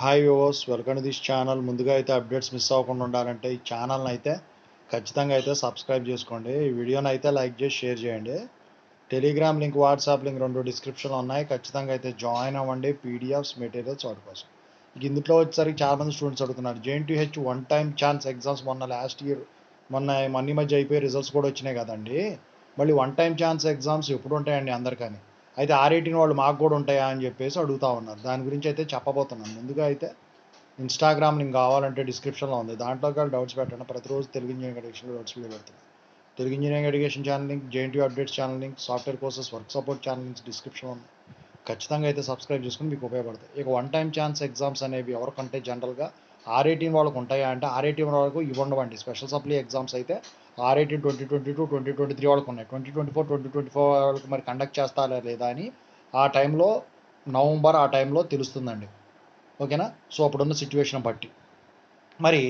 Hi viewers, welcome to this channel. ముందుగా అయితే updates miss అవ్వకుండా ఉండాలంటే ఈ ఛానల్ని అయితే ఖచ్చితంగా అయితే సబ్స్క్రైబ్ చేసుకోండి. ఈ వీడియోని అయితే లైక్ చేసి షేర్ చేయండి. టెలిగ్రామ్ లింక్, వాట్సాప్ లింక్ రెండు డిస్క్రిప్షన్లో ఉన్నాయి. ఖచ్చితంగా అయితే జాయిన్ అవ్వండి. పీడిఎఫ్స్, మెటీరియల్స్ వాటి కోసం. ఇందులో వచ్చేసరికి చాలామంది స్టూడెంట్స్ అడుగుతున్నారు, JNTH one time chance exams మొన్న ఈ మధ్య అయిపోయి రిజల్ట్స్ కూడా వచ్చినాయి కదండి. మళ్ళీ వన్ టైం ఛాన్స్ ఎగ్జామ్స్ ఎప్పుడు ఉంటాయండి అందరికని? అయితే R18 వాళ్ళు మాకు కూడా ఉంటాయా అని చెప్పేసి అడుగుతూ ఉన్నారు. దాని గురించి అయితే చెప్పబోతున్నాను. ముందుగా అయితే ఇన్స్టాగ్రామ్ లింక్ కావాలంటే డిస్క్రిప్షన్లో ఉంది. దాంట్లోకి వెళ్ళి డౌట్స్ పెట్టండి. ప్రతిరోజు తెలుగు ఇంజనీరింగ్ ఎడ్యుకేషన్లో డౌట్స్ వీడియో పెడుతున్నాను. Telugu engineering education channel link, JNTU updates channel link, software courses work support channel links డిస్క్రిప్షన్లో ఉంది. ఖచ్చితంగా అయితే సబ్స్క్రైబ్ చేసుకుని మీకు ఉపయోగపడతాయి. ఇక వన్ టైం ఛాన్స్ ఎగ్జామ్స్ అనేవి ఎవరికంటే జనరల్గా R18 వాళ్ళకు ఉంటాయా అంటే R18 వాళ్ళకు ఇవి ఉండవండి. స్పెషల్ సప్లీ ఎగ్జామ్స్ అయితే R18 2022, 2023 వాళ్ళకు ఉన్నాయి. 2024 వాళ్ళకి మరి కండక్ట్ చేస్తారా లేదా అని ఆ టైంలో నవంబర్ ఆ టైంలో తెలుస్తుందండి. ఓకేనా? సో అప్పుడున్న సిచ్యువేషన్ బట్టి మరి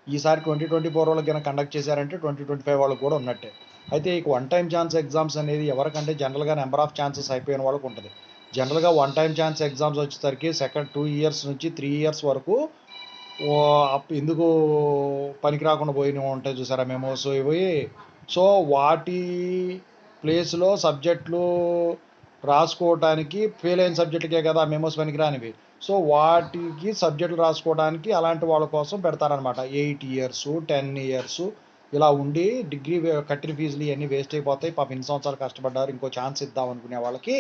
ఈసారి 2024 వాళ్ళకి కనుక కండక్ట్ చేశారంటే 2025 వాళ్ళకి కూడా ఉన్నట్టే. అయితే ఇక వన్ టైం ఛాన్స్ ఎగ్జామ్స్ అనేది ఎవరికంటే జనరల్గా నెంబర్ ఆఫ్ ఛాన్సెస్ అయిపోయిన వాళ్ళకి ఉంటుంది. జనరల్గా వన్ టైం ఛాన్స్ ఎగ్జామ్స్ వచ్చేసరికి సెకండ్ 2 ఇయర్స్ నుంచి 3 ఇయర్స్ వరకు ఎందుకు పనికి రాకుండా పోయినవి ఉంటాయి చూసారా, మెమోస్ ఇవి. సో వాటి ప్లేస్లో సబ్జెక్టులు రాసుకోవడానికి ఫెయిల్ అయిన సబ్జెక్టుకే కదా మెమోస్ పనికిరానివి. సో వాటికి సబ్జెక్టులు రాసుకోవడానికి అలాంటి వాళ్ళ కోసం పెడతారనమాట. 8 ఇయర్స్, 10 ఇయర్స్ ఇలా ఉండి డిగ్రీ కట్టిన ఫీజులు ఇవన్నీ వేస్ట్ అయిపోతాయి. పాపం ఇన్ని సంవత్సరాలు కష్టపడ్డారు, ఇంకో ఛాన్స్ ఇద్దాం అనుకునే వాళ్ళకి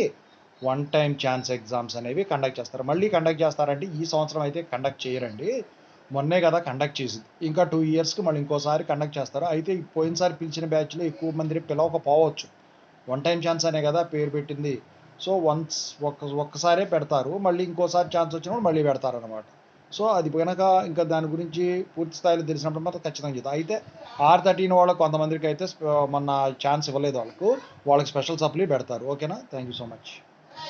వన్ టైం ఛాన్స్ ఎగ్జామ్స్ అనేవి కండక్ట్ చేస్తారు. మళ్ళీ కండక్ట్ చేస్తారంటే ఈ సంవత్సరం అయితే కండక్ట్ చేయరండి. మొన్నే కదా కండక్ట్ చేసింది. ఇంకా 2 ఇయర్స్కి మళ్ళీ ఇంకోసారి కండక్ట్ చేస్తారు. అయితే పోయినసారి పిలిచిన బ్యాచ్లో ఎక్కువ మంది పిలవకపోవచ్చు. వన్ టైం ఛాన్స్ అనే కదా పేరు పెట్టింది. సో ఒక్కసారే పెడతారు, మళ్ళీ ఇంకోసారి ఛాన్స్ వచ్చినప్పుడు మళ్ళీ పెడతారనమాట. సో అది కనుక ఇంకా దాని గురించి పూర్తి స్థాయిలో తెలిసినప్పుడు మాత్రం ఖచ్చితంగా చేద్దాం. అయితే R13 వాళ్ళకి కొంతమందికి అయితే మొన్న ఛాన్స్ ఇవ్వలేదు, వాళ్ళకి స్పెషల్ సప్లీ పెడతారు. ఓకేనా? Thank you so much.